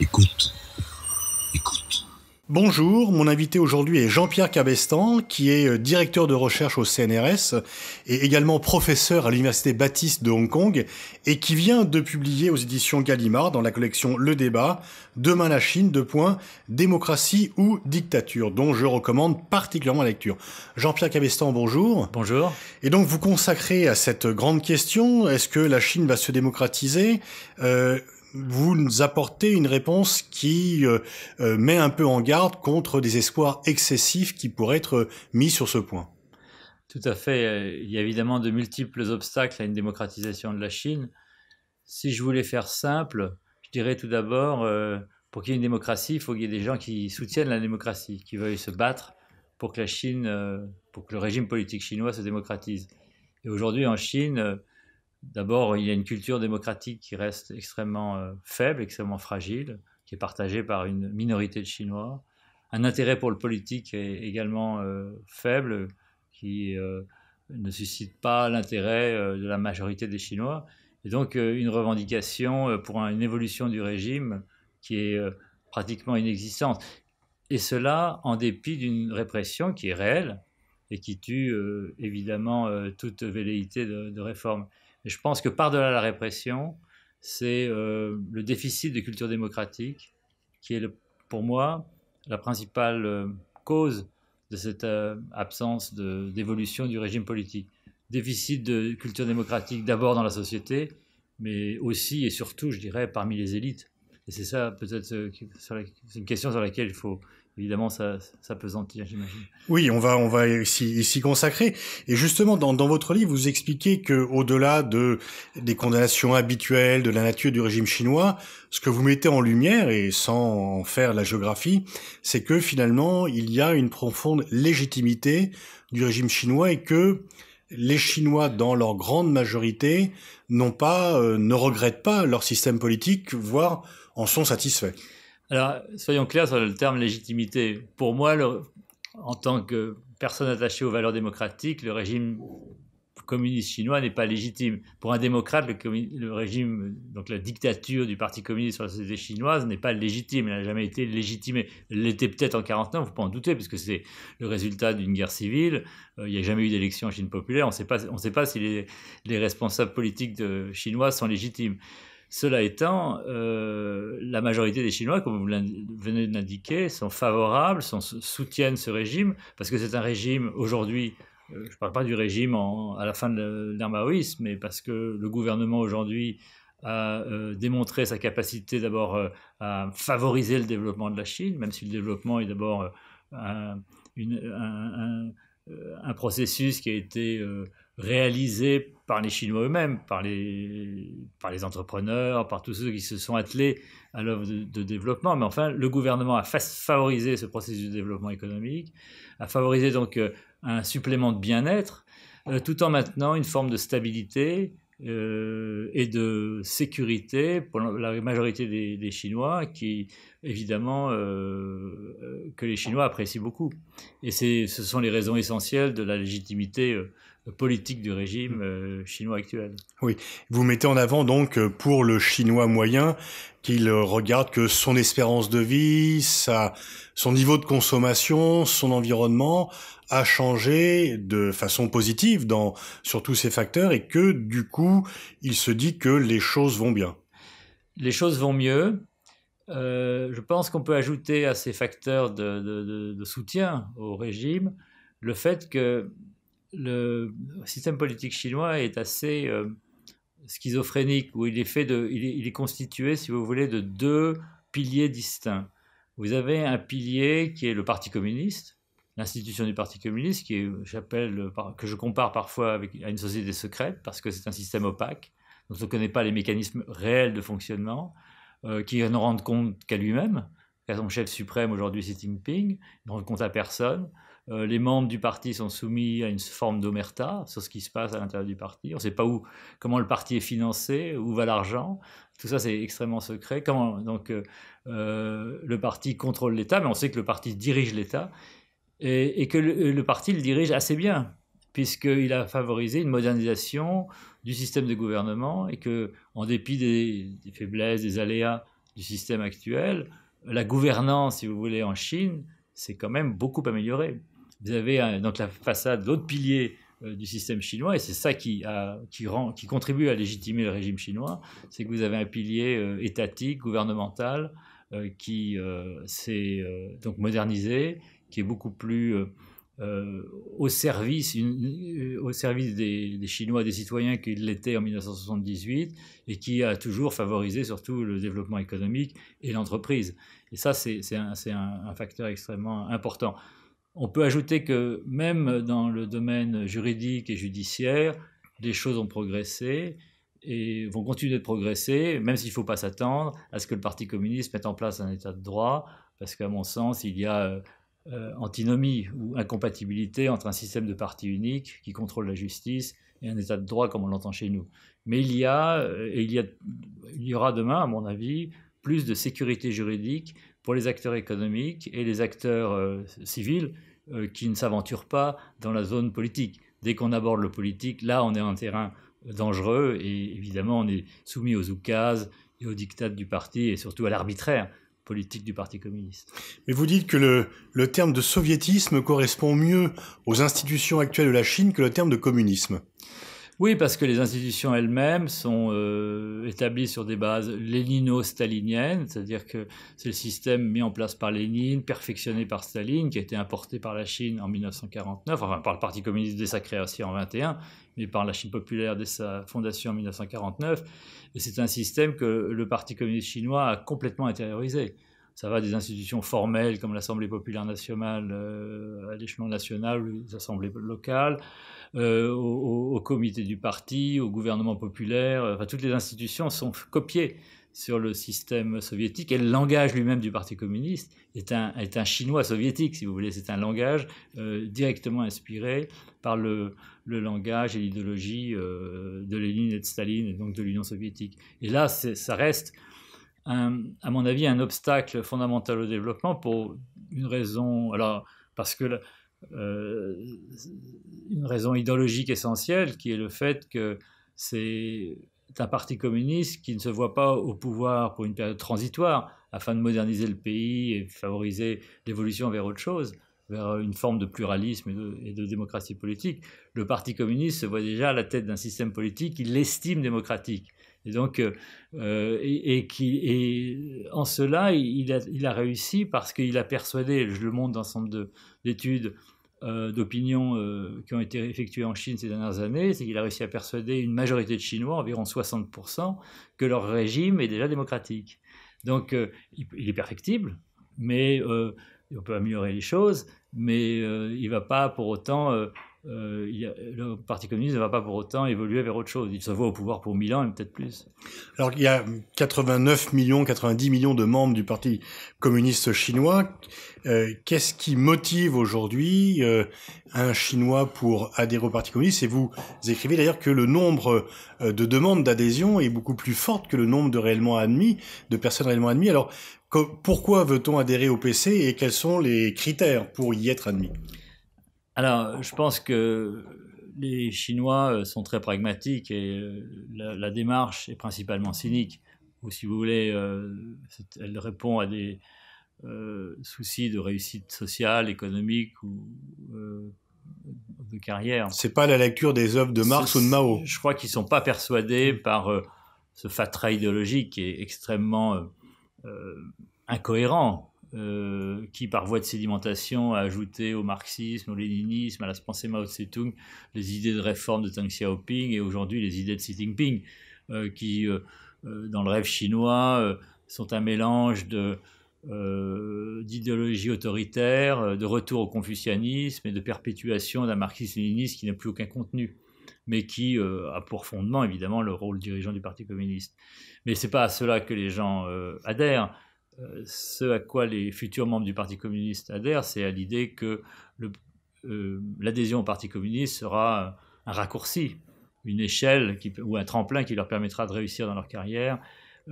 Écoute, écoute. Bonjour, mon invité aujourd'hui est Jean-Pierre Cabestan, qui est directeur de recherche au CNRS et également professeur à l'Université Baptiste de Hong Kong et qui vient de publier aux éditions Gallimard dans la collection Le Débat, Demain la Chine, démocratie ou dictature, dont je recommande particulièrement la lecture. Jean-Pierre Cabestan, bonjour. Bonjour. Et donc vous consacrez à cette grande question, est-ce que la Chine va se démocratiser ? Vous nous apportez une réponse qui met un peu en garde contre des espoirs excessifs qui pourraient être mis sur ce point. Tout à fait. Il y a évidemment de multiples obstacles à une démocratisation de la Chine. Si je voulais faire simple, je dirais tout d'abord, pour qu'il y ait une démocratie, il faut qu'il y ait des gens qui soutiennent la démocratie, qui veuillent se battre pour que la Chine, pour que le régime politique chinois se démocratise. Et aujourd'hui, en Chine, d'abord, il y a une culture démocratique qui reste extrêmement faible, extrêmement fragile, qui est partagée par une minorité de Chinois. Un intérêt pour le politique est également faible, qui ne suscite pas l'intérêt de la majorité des Chinois. Et donc, une revendication pour une évolution du régime qui est pratiquement inexistante. Et cela en dépit d'une répression qui est réelle et qui tue évidemment toute velléité de réforme. Et je pense que par-delà la répression, c'est le déficit de culture démocratique qui est, pour moi, la principale cause de cette absence d'évolution du régime politique. Déficit de culture démocratique d'abord dans la société, mais aussi et surtout, je dirais, parmi les élites. Et c'est ça, peut-être, c'est une question sur laquelle il faut évidemment s'appesantir, j'imagine. Oui, on va ici consacrer. Et justement, dans votre livre, vous expliquez que, au-delà des condamnations habituelles de la nature du régime chinois, ce que vous mettez en lumière, et sans en faire la géographie, c'est que finalement, il y a une profonde légitimité du régime chinois et que les Chinois, dans leur grande majorité, ne regrettent pas leur système politique, voire en sont satisfaits. Alors, soyons clairs sur le terme légitimité. Pour moi, en tant que personne attachée aux valeurs démocratiques, le régime communiste chinois n'est pas légitime. Pour un démocrate, le régime, donc la dictature du Parti communiste sur la société chinoise n'est pas légitime. Elle n'a jamais été légitimée. Elle l'était peut-être en 1949, il ne faut pas en douter, puisque c'est le résultat d'une guerre civile. Il n'y a jamais eu d'élection en Chine populaire. On ne sait pas si les responsables politiques chinois sont légitimes. Cela étant, la majorité des Chinois, comme vous venez de l'indiquer, sont favorables, soutiennent ce régime, parce que c'est un régime aujourd'hui, je ne parle pas du régime à la fin de l'ère maoïste, mais parce que le gouvernement aujourd'hui a démontré sa capacité d'abord à favoriser le développement de la Chine, même si le développement est d'abord un processus qui a été réalisé par les Chinois eux-mêmes, par les entrepreneurs, par tous ceux qui se sont attelés à l'œuvre de développement. Mais enfin, le gouvernement a favorisé ce processus de développement économique, a favorisé donc un supplément de bien-être, tout en maintenant une forme de stabilité et de sécurité pour la majorité des Chinois, qui évidemment que les Chinois apprécient beaucoup. Et ce sont les raisons essentielles de la légitimité politique du régime chinois actuel. Oui, vous mettez en avant donc pour le Chinois moyen qu'il regarde que son espérance de vie, son niveau de consommation, son environnement a changé de façon positive sur tous ces facteurs et que du coup, il se dit que les choses vont bien. Les choses vont mieux. Je pense qu'on peut ajouter à ces facteurs de soutien au régime le fait que le système politique chinois est assez schizophrénique, où il est constitué, si vous voulez, de deux piliers distincts. Vous avez un pilier qui est le Parti communiste, l'institution du Parti communiste, que je compare parfois à une société secrète, parce que c'est un système opaque, dont on ne connaît pas les mécanismes réels de fonctionnement, qui ne rend compte qu'à lui-même, qu'à son chef suprême aujourd'hui Xi Jinping, il ne rend compte à personne. Les membres du parti sont soumis à une forme d'omerta sur ce qui se passe à l'intérieur du parti. On ne sait pas comment le parti est financé, où va l'argent. Tout ça, c'est extrêmement secret. Le parti contrôle l'État, mais on sait que le parti dirige l'État et que le parti le dirige assez bien, puisqu'il a favorisé une modernisation du système de gouvernement et que, en dépit des faiblesses, des aléas du système actuel, la gouvernance, si vous voulez, en Chine, s'est quand même beaucoup améliorée. Vous avez donc la façade, l'autre pilier du système chinois, et c'est ça qui contribue à légitimer le régime chinois, c'est que vous avez un pilier étatique, gouvernemental, qui s'est donc modernisé, qui est beaucoup plus au service des Chinois, des citoyens qu'il l'était en 1978, et qui a toujours favorisé surtout le développement économique et l'entreprise. Et ça, c'est un facteur extrêmement important. On peut ajouter que même dans le domaine juridique et judiciaire, les choses ont progressé et vont continuer de progresser, même s'il ne faut pas s'attendre à ce que le Parti communiste mette en place un état de droit, parce qu'à mon sens, il y a antinomie ou incompatibilité entre un système de parti unique qui contrôle la justice et un état de droit comme on l'entend chez nous. Mais il y aura demain, à mon avis, plus de sécurité juridique pour les acteurs économiques et les acteurs civils qui ne s'aventurent pas dans la zone politique. Dès qu'on aborde le politique, là, on est en terrain dangereux et évidemment, on est soumis aux oukases et aux diktats du parti et surtout à l'arbitraire politique du Parti communiste. Mais vous dites que le terme de soviétisme correspond mieux aux institutions actuelles de la Chine que le terme de communisme. Oui, parce que les institutions elles-mêmes sont établies sur des bases lénino-staliniennes, c'est-à-dire que c'est le système mis en place par Lénine, perfectionné par Staline, qui a été importé par la Chine en 1949, enfin par le Parti communiste dès sa création en 1921, mais par la Chine populaire dès sa fondation en 1949. Et c'est un système que le Parti communiste chinois a complètement intériorisé. Ça va des institutions formelles comme l'Assemblée populaire nationale à l'échelon national, ou les assemblées locales, au comité du parti, au gouvernement populaire. Enfin, toutes les institutions sont copiées sur le système soviétique et le langage lui-même du Parti communiste est un chinois soviétique, si vous voulez. C'est un langage directement inspiré par le langage et l'idéologie de Lénine et de Staline et donc de l'Union soviétique. Et là, ça reste, à mon avis, un obstacle fondamental au développement pour une raison, parce que une raison idéologique essentielle, qui est le fait que c'est un parti communiste qui ne se voit pas au pouvoir pour une période transitoire afin de moderniser le pays et favoriser l'évolution vers autre chose, vers une forme de pluralisme et de démocratie politique. Le Parti communiste se voit déjà à la tête d'un système politique qu'il estime démocratique. Et donc, en cela, il a réussi parce qu'il a persuadé, je le montre dans un certain nombre d'études d'opinion qui ont été effectuées en Chine ces dernières années, c'est qu'il a réussi à persuader une majorité de Chinois, environ 60%, que leur régime est déjà démocratique. Donc, il est perfectible, mais on peut améliorer les choses, mais il va pas pour autant... le Parti communiste ne va pas pour autant évoluer vers autre chose. Il se voit au pouvoir pour 1000 ans et peut-être plus. Alors il y a 89 millions, 90 millions de membres du Parti communiste chinois. Qu'est-ce qui motive aujourd'hui un Chinois pour adhérer au Parti communiste? Et vous écrivez d'ailleurs que le nombre de demandes d'adhésion est beaucoup plus fort que le nombre de personnes réellement admises. Alors pourquoi veut-on adhérer au PC et quels sont les critères pour y être admis? Alors, je pense que les Chinois sont très pragmatiques et la démarche est principalement cynique. Ou si vous voulez, elle répond à des soucis de réussite sociale, économique ou de carrière. C'est pas la lecture des œuvres de Marx ou de Mao. Je crois qu'ils ne sont pas persuadés par ce fatras idéologique qui est extrêmement incohérent. Qui, par voie de sédimentation, a ajouté au marxisme, au léninisme, à la pensée Mao Tse-tung, les idées de réforme de Deng Xiaoping et aujourd'hui les idées de Xi Jinping, qui, dans le rêve chinois, sont un mélange d'idéologie autoritaire, de retour au confucianisme et de perpétuation d'un marxisme-léninisme qui n'a plus aucun contenu, mais qui a pour fondement, évidemment, le rôle dirigeant du Parti communiste. Mais ce n'est pas à cela que les gens adhèrent. Ce à quoi les futurs membres du Parti communiste adhèrent, c'est à l'idée que l'adhésion au Parti communiste sera un raccourci, une échelle ou un tremplin qui leur permettra de réussir dans leur carrière,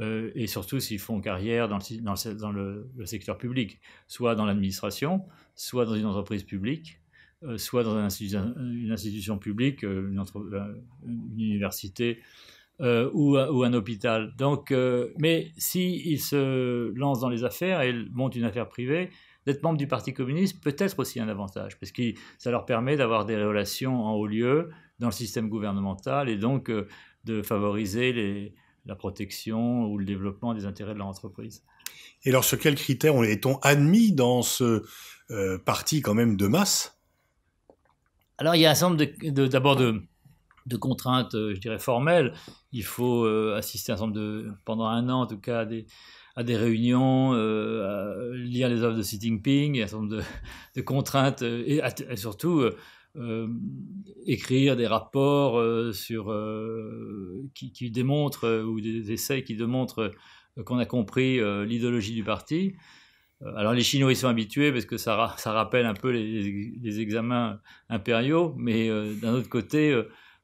et surtout s'ils font carrière dans le secteur public, soit dans l'administration, soit dans une entreprise publique, soit dans une institution publique, une université, ou un hôpital. Donc, mais s'ils se lancent dans les affaires et montent une affaire privée, d'être membre du Parti communiste peut être aussi un avantage, parce que ça leur permet d'avoir des relations en haut lieu dans le système gouvernemental et donc de favoriser la protection ou le développement des intérêts de leur entreprise. Et alors, sur quels critères est-on admis dans ce parti quand même de masse? Alors, il y a un certain nombre d'abord de contraintes, je dirais, formelles. Il faut assister pendant un an, en tout cas, à des réunions, lire les œuvres de Xi Jinping, il y a un certain nombre de contraintes, et surtout écrire des rapports qui démontrent, ou des essais qui démontrent qu'on a compris l'idéologie du parti. Alors les Chinois, ils sont habitués parce que ça rappelle un peu les examens impériaux, mais d'un autre côté,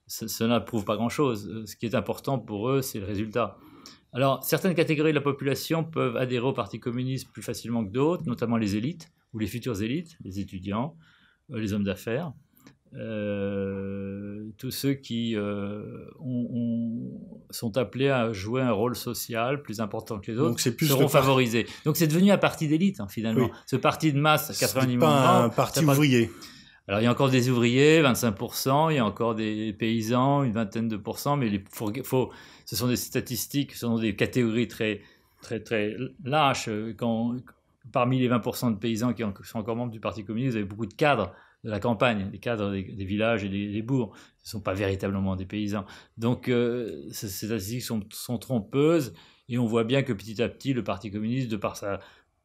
cela ne prouve pas grand-chose. Ce qui est important pour eux, c'est le résultat. Alors, certaines catégories de la population peuvent adhérer au Parti communiste plus facilement que d'autres, notamment les élites, ou les futures élites, les étudiants, les hommes d'affaires, tous ceux qui sont appelés à jouer un rôle social plus important que les autres seront favorisés. Donc c'est devenu un parti d'élite, finalement. Oui. Ce parti de masse, 90 millions de membres... C'est pas un parti ouvrier. Alors, il y a encore des ouvriers, 25%, il y a encore des paysans, une vingtaine de pourcents, mais ce sont des statistiques, ce sont des catégories très, très, très lâches. Parmi les 20% de paysans qui sont encore membres du Parti communiste, vous avez beaucoup de cadres de la campagne, des cadres des villages et des bourgs. Ce ne sont pas véritablement des paysans. Donc, ces statistiques sont trompeuses, et on voit bien que petit à petit, le Parti communiste, de par sa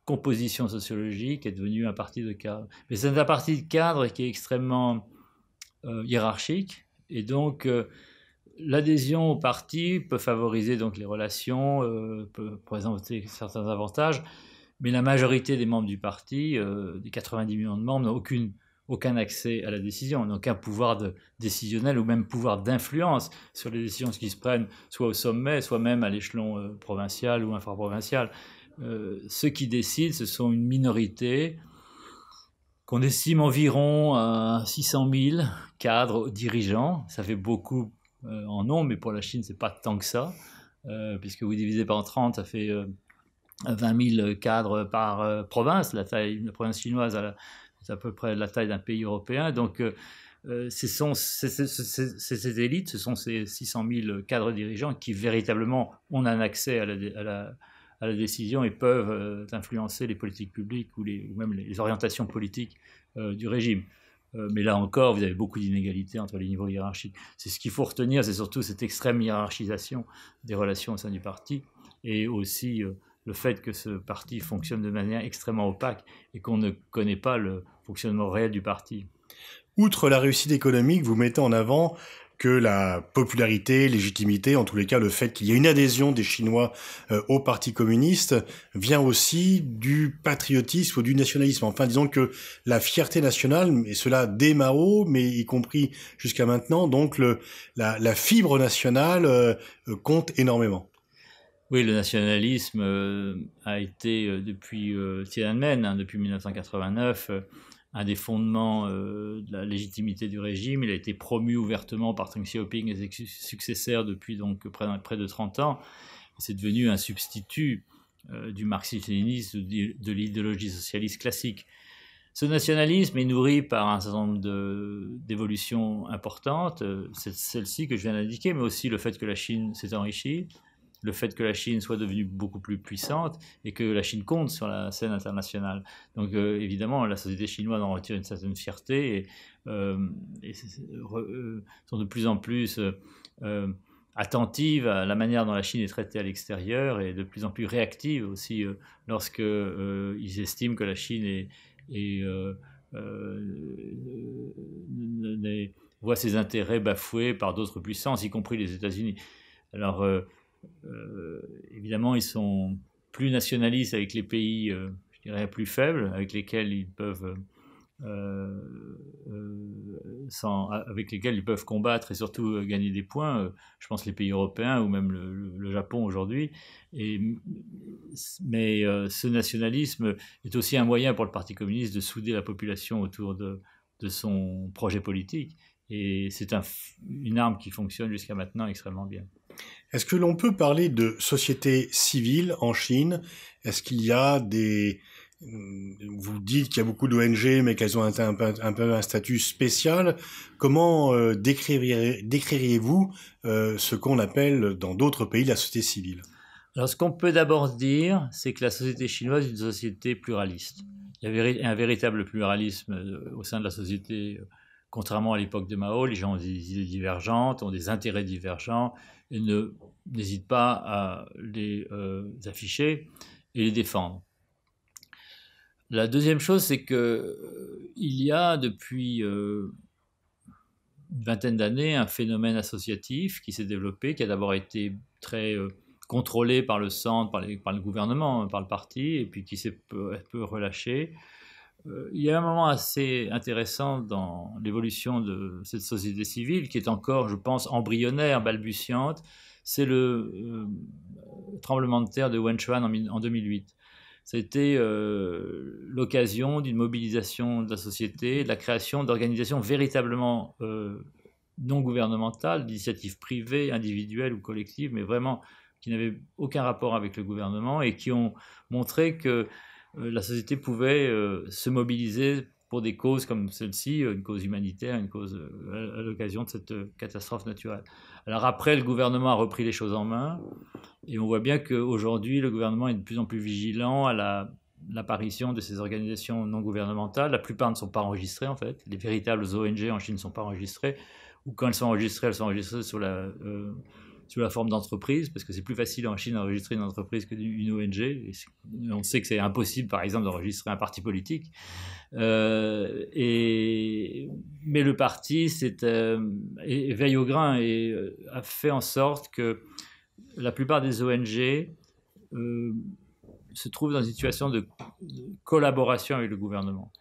composition sociologique, est devenu un parti de cadre. Mais c'est un parti de cadre qui est extrêmement hiérarchique, et donc l'adhésion au parti peut favoriser donc les relations, peut présenter certains avantages, mais la majorité des membres du parti, des 90 millions de membres, n'ont aucun accès à la décision, n'ont aucun pouvoir décisionnel ou même pouvoir d'influence sur les décisions qui se prennent, soit au sommet, soit même à l'échelon provincial ou infraprovincial. Ceux qui décident, ce sont une minorité qu'on estime environ à 600 000 cadres dirigeants. Ça fait beaucoup en nombre, mais pour la Chine, c'est pas tant que ça, puisque vous divisez par 30, ça fait 20 000 cadres par province. La province chinoise c'est à peu près la taille d'un pays européen. Donc, ces élites, ce sont ces 600 000 cadres dirigeants qui véritablement ont un accès à la décision et peuvent influencer les politiques publiques ou même les orientations politiques du régime. Mais là encore, vous avez beaucoup d'inégalités entre les niveaux hiérarchiques. C'est ce qu'il faut retenir, c'est surtout cette extrême hiérarchisation des relations au sein du parti, et aussi le fait que ce parti fonctionne de manière extrêmement opaque et qu'on ne connaît pas le fonctionnement réel du parti. Outre la réussite économique, vous mettez en avant que la popularité, légitimité, en tous les cas le fait qu'il y ait une adhésion des Chinois au Parti communiste, vient aussi du patriotisme ou du nationalisme. Enfin, disons que la fierté nationale, et cela dès Mao, mais y compris jusqu'à maintenant, donc la fibre nationale compte énormément. Oui, le nationalisme a été depuis Tiananmen, depuis 1989, un des fondements de la légitimité du régime. Il a été promu ouvertement par Deng Xiaoping et ses successeurs depuis donc près de 30 ans. C'est devenu un substitut du marxisme-léninisme, de l'idéologie socialiste classique. Ce nationalisme est nourri par un certain nombre d'évolutions importantes, c'est celle-ci que je viens d'indiquer, mais aussi le fait que la Chine s'est enrichie, le fait que la Chine soit devenue beaucoup plus puissante et que la Chine compte sur la scène internationale. Donc évidemment, la société chinoise en retire une certaine fierté et sont de plus en plus attentive à la manière dont la Chine est traitée à l'extérieur, et de plus en plus réactive aussi lorsque ils estiment que la Chine voit ses intérêts bafoués par d'autres puissances, y compris les États-Unis. Alors évidemment, ils sont plus nationalistes avec les pays, je dirais, plus faibles, avec lesquels ils peuvent avec lesquels ils peuvent combattre et surtout gagner des points. Je pense les pays européens ou même le Japon aujourd'hui. Mais ce nationalisme est aussi un moyen pour le Parti communiste de souder la population autour de son projet politique. Et c'est une arme qui fonctionne jusqu'à maintenant extrêmement bien. Est-ce que l'on peut parler de société civile en Chine? Est-ce qu'il y a des... Vous dites qu'il y a beaucoup d'ONG, mais qu'elles ont un peu un statut spécial. Comment décririez-vous ce qu'on appelle dans d'autres pays la société civile? Alors, ce qu'on peut d'abord dire, c'est que la société chinoise est une société pluraliste. Il y a un véritable pluralisme au sein de la société. Contrairement à l'époque de Mao, les gens ont des idées divergentes, ont des intérêts divergents, et n'hésitent pas à les afficher et les défendre. La deuxième chose, c'est qu'il y a depuis une vingtaine d'années un phénomène associatif qui s'est développé, qui a d'abord été très contrôlé par le centre, par le gouvernement, par le parti, et puis qui s'est peu relâché. Il y a un moment assez intéressant dans l'évolution de cette société civile, qui est encore, je pense, embryonnaire, balbutiante. C'est le tremblement de terre de Wenchuan en 2008. C'était l'occasion d'une mobilisation de la société, de la création d'organisations véritablement non gouvernementales, d'initiatives privées, individuelles ou collectives, mais vraiment qui n'avaient aucun rapport avec le gouvernement et qui ont montré que la société pouvait se mobiliser pour des causes comme celle-ci, une cause humanitaire, une cause à l'occasion de cette catastrophe naturelle. Alors après, le gouvernement a repris les choses en main, et on voit bien qu'aujourd'hui, le gouvernement est de plus en plus vigilant à l'apparition de ces organisations non gouvernementales. La plupart ne sont pas enregistrées, en fait. Les véritables ONG en Chine ne sont pas enregistrées, ou quand elles sont enregistrées sous la forme d'entreprise, parce que c'est plus facile en Chine d'enregistrer une entreprise qu'une ONG. Et on sait que c'est impossible, par exemple, d'enregistrer un parti politique. Mais le parti veille au grain et a fait en sorte que la plupart des ONG se trouvent dans une situation de collaboration avec le gouvernement.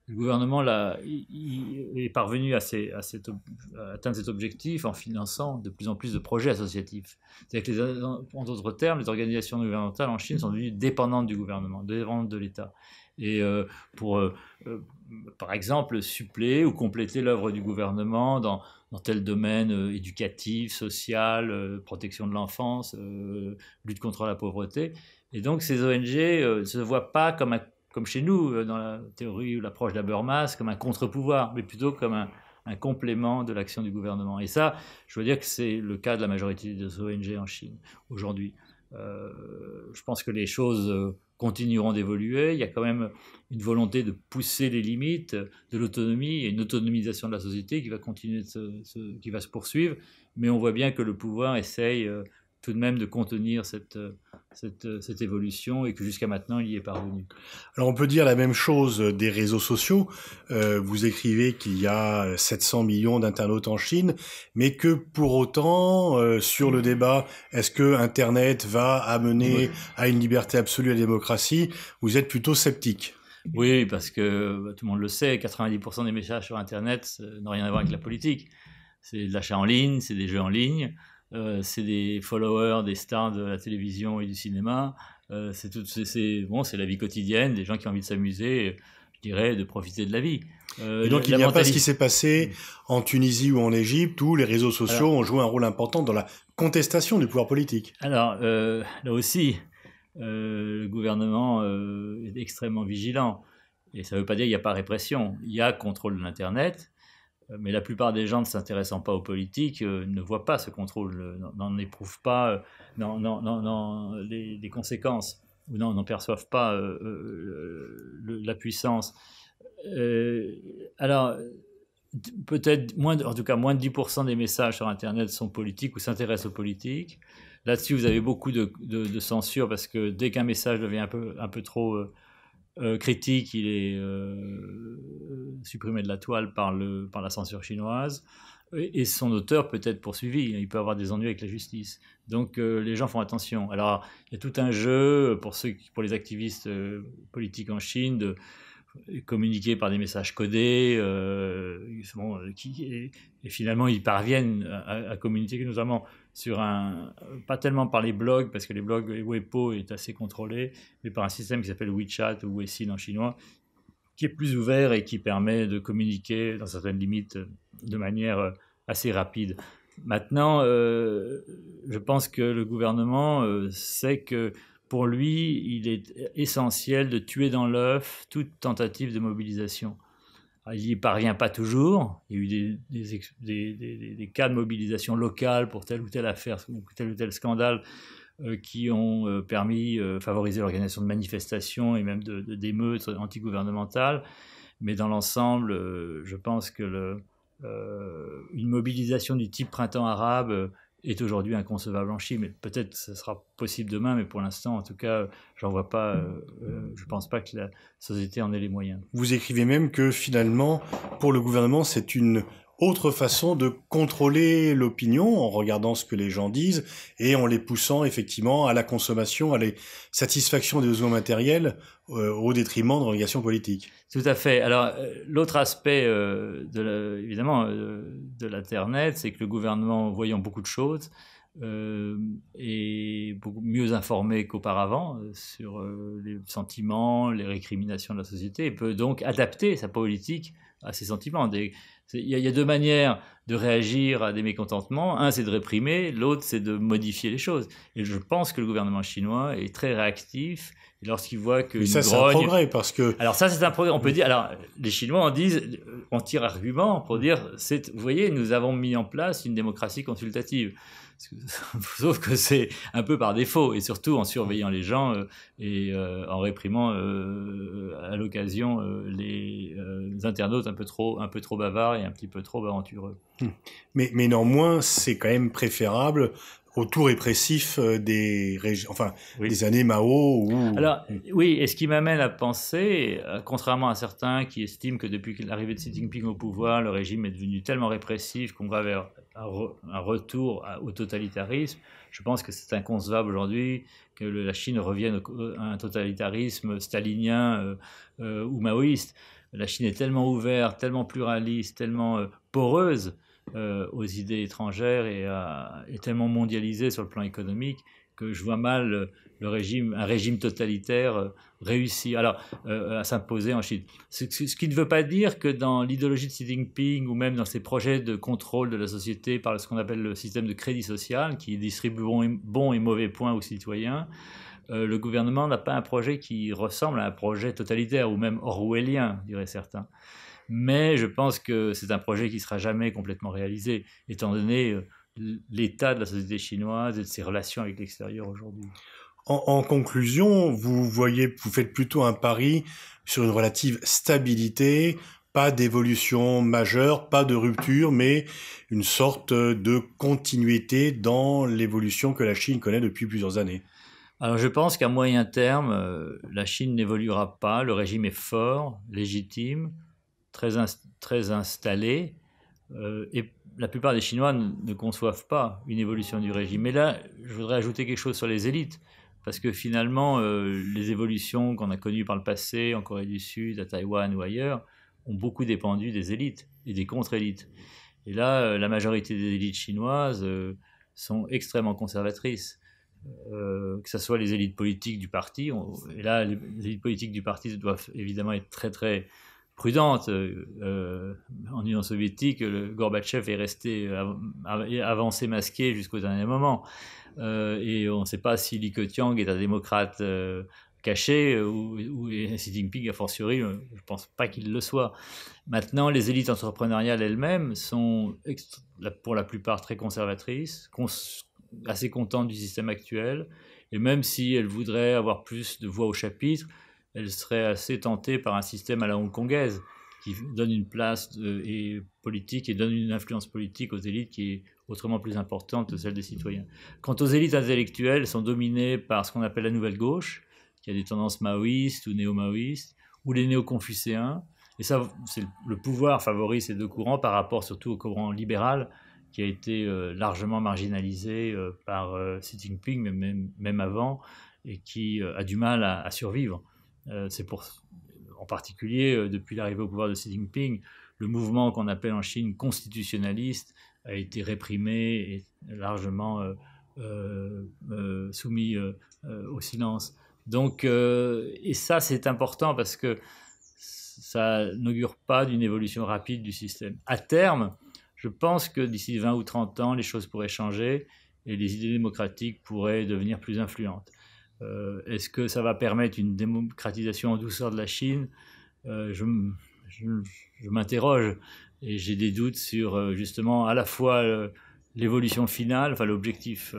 Le gouvernement est parvenu à atteindre cet objectif en finançant de plus en plus de projets associatifs. C'est-à-dire que, en d'autres termes, les organisations gouvernementales en Chine sont devenues dépendantes du gouvernement, dépendantes de l'État. Et par exemple, suppléer ou compléter l'œuvre du gouvernement dans tel domaine éducatif, social, protection de l'enfance, lutte contre la pauvreté. Et donc, ces ONG ne se voient pas comme chez nous, dans la théorie ou l'approche d'Habermas, comme un contre-pouvoir, mais plutôt comme un complément de l'action du gouvernement. Et ça, je veux dire que c'est le cas de la majorité des ONG en Chine aujourd'hui. Je pense que les choses continueront d'évoluer. Il y a quand même une volonté de pousser les limites de l'autonomie et une autonomisation de la société qui va continuer, qui va se poursuivre. Mais on voit bien que le pouvoir essaye tout de même de contenir cette évolution et que jusqu'à maintenant, il y est parvenu. Alors on peut dire la même chose des réseaux sociaux. Vous écrivez qu'il y a 700 millions d'internautes en Chine, mais que pour autant, sur le débat, est-ce que Internet va amener à une liberté absolue à la démocratie, vous êtes plutôt sceptique? Oui, parce que tout le monde le sait, 90% des messages sur Internet n'ont rien à voir avec la politique. C'est de l'achat en ligne, c'est des jeux en ligne. C'est des followers des stars de la télévision et du cinéma. C'est la vie quotidienne, des gens qui ont envie de s'amuser, je dirais, de profiter de la vie. Et donc il n'y a pas ce qui s'est passé en Tunisie ou en Égypte, où les réseaux sociaux ont joué un rôle important dans la contestation du pouvoir politique. Alors, là aussi, le gouvernement est extrêmement vigilant. Et ça ne veut pas dire qu'il n'y a pas répression. Il y a contrôle de l'Internet. Mais la plupart des gens ne s'intéressant pas aux politiques ne voient pas ce contrôle, n'en éprouvent pas les conséquences, ou n'en perçoivent pas la puissance. Alors, peut-être en tout cas moins de 10% des messages sur Internet sont politiques ou s'intéressent aux politiques. Là-dessus, vous avez beaucoup de censure parce que dès qu'un message devient un peu trop critique, il est supprimé de la toile par la censure chinoise et son auteur peut être poursuivi. Il peut avoir des ennuis avec la justice. Donc les gens font attention. Alors il y a tout un jeu pour les activistes politiques en Chine de communiquer par des messages codés, et finalement ils parviennent à communiquer notamment pas tellement par les blogs, parce que les blogs, Weibo est assez contrôlé, mais par un système qui s'appelle WeChat ou Weixin en chinois, qui est plus ouvert et qui permet de communiquer dans certaines limites de manière assez rapide. Maintenant, je pense que le gouvernement sait que pour lui, il est essentiel de tuer dans l'œuf toute tentative de mobilisation. Alors, il n'y parvient pas toujours. Il y a eu des cas de mobilisation locale pour telle ou telle affaire ou tel ou tel scandale qui ont favoriser l'organisation de manifestations et même d'émeutes antigouvernementales. Mais dans l'ensemble, je pense que une mobilisation du type printemps arabe est aujourd'hui inconcevable en Chine. Mais peut-être que ce sera possible demain, mais pour l'instant, en tout cas, j'en vois pas. Je pense pas que la société en ait les moyens. Vous écrivez même que finalement, pour le gouvernement, c'est une autre façon de contrôler l'opinion en regardant ce que les gens disent et en les poussant effectivement à la consommation, à la satisfaction des besoins matériels au détriment de l'organisation politique. Tout à fait. Alors, l'autre aspect, évidemment, de l'Internet, c'est que le gouvernement, voyant beaucoup de choses, est beaucoup mieux informé qu'auparavant sur les sentiments, les récriminations de la société, et peut donc adapter sa politique à ces sentiments. Il y a deux manières de réagir à des mécontentements. Un, c'est de réprimer, l'autre, c'est de modifier les choses. Et je pense que le gouvernement chinois est très réactif. Et lorsqu'il voit que ça, c'est un progrès parce que... Alors ça, c'est un progrès. On peut dire... Alors, les Chinois en disent, on tire argument pour dire, vous voyez, nous avons mis en place une démocratie consultative. Sauf que c'est un peu par défaut, et surtout en surveillant les gens et en réprimant à l'occasion les internautes un peu trop bavards et un petit peu trop aventureux. Mais néanmoins, c'est quand même préférable au tout répressif des années Mao. Alors, oui, et ce qui m'amène à penser, contrairement à certains qui estiment que depuis l'arrivée de Xi Jinping au pouvoir, le régime est devenu tellement répressif qu'on va vers un retour au totalitarisme, je pense que c'est inconcevable aujourd'hui que la Chine revienne à un totalitarisme stalinien ou maoïste. La Chine est tellement ouverte, tellement pluraliste, tellement poreuse aux idées étrangères et tellement mondialisée sur le plan économique que je vois mal un régime totalitaire réussir à s'imposer en Chine. Ce qui ne veut pas dire que dans l'idéologie de Xi Jinping ou même dans ses projets de contrôle de la société par ce qu'on appelle le système de crédit social qui distribue bons et mauvais points aux citoyens, le gouvernement n'a pas un projet qui ressemble à un projet totalitaire ou même orwellien, diraient certains. Mais je pense que c'est un projet qui ne sera jamais complètement réalisé, étant donné l'état de la société chinoise et de ses relations avec l'extérieur aujourd'hui. En conclusion, vous faites plutôt un pari sur une relative stabilité, pas d'évolution majeure, pas de rupture, mais une sorte de continuité dans l'évolution que la Chine connaît depuis plusieurs années. Alors je pense qu'à moyen terme, la Chine n'évoluera pas, le régime est fort, légitime, très installé, et la plupart des Chinois ne conçoivent pas une évolution du régime. Mais là, je voudrais ajouter quelque chose sur les élites, parce que finalement, les évolutions qu'on a connues par le passé, en Corée du Sud, à Taïwan ou ailleurs, ont beaucoup dépendu des élites et des contre-élites. Et là, la majorité des élites chinoises sont extrêmement conservatrices. Que ce soit les élites politiques du parti, et là, les élites politiques du parti doivent évidemment être très très prudente. En Union soviétique, Gorbatchev est resté avancé masqué jusqu'au dernier moment. Et on ne sait pas si Li Keqiang est un démocrate caché ou Xi Jinping a fortiori, je ne pense pas qu'il le soit. Maintenant, les élites entrepreneuriales elles-mêmes sont pour la plupart très conservatrices, assez contentes du système actuel, et même si elles voudraient avoir plus de voix au chapitre, elle serait assez tentée par un système à la hongkongaise qui donne une place politique et donne une influence politique aux élites qui est autrement plus importante que celle des citoyens. Quant aux élites intellectuelles, elles sont dominées par ce qu'on appelle la nouvelle gauche, qui a des tendances maoïstes ou néo-maoïstes, ou les néo-confucéens. Et ça, le pouvoir favorise ces deux courants par rapport surtout au courant libéral, qui a été largement marginalisé par Xi Jinping, même avant, et qui a du mal à survivre. en particulier depuis l'arrivée au pouvoir de Xi Jinping, le mouvement qu'on appelle en Chine constitutionnaliste a été réprimé et largement soumis au silence. Donc, et ça, c'est important parce que ça n'augure pas d'une évolution rapide du système. À terme, je pense que d'ici 20 ou 30 ans, les choses pourraient changer et les idées démocratiques pourraient devenir plus influentes. Est-ce que ça va permettre une démocratisation en douceur de la Chine ? Je m'interroge et j'ai des doutes sur justement à la fois l'évolution finale, enfin l'objectif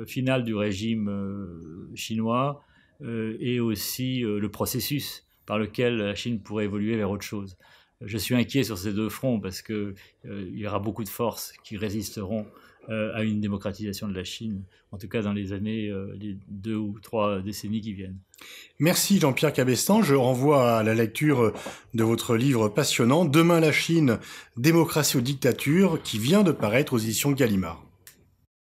final du régime chinois et aussi le processus par lequel la Chine pourrait évoluer vers autre chose. Je suis inquiet sur ces deux fronts parce qu'il y aura beaucoup de forces qui résisteront à une démocratisation de la Chine, en tout cas dans les années, les 2 ou 3 décennies qui viennent. Merci Jean-Pierre Cabestan. Je renvoie à la lecture de votre livre passionnant « Demain la Chine, démocratie ou dictature » qui vient de paraître aux éditions Gallimard.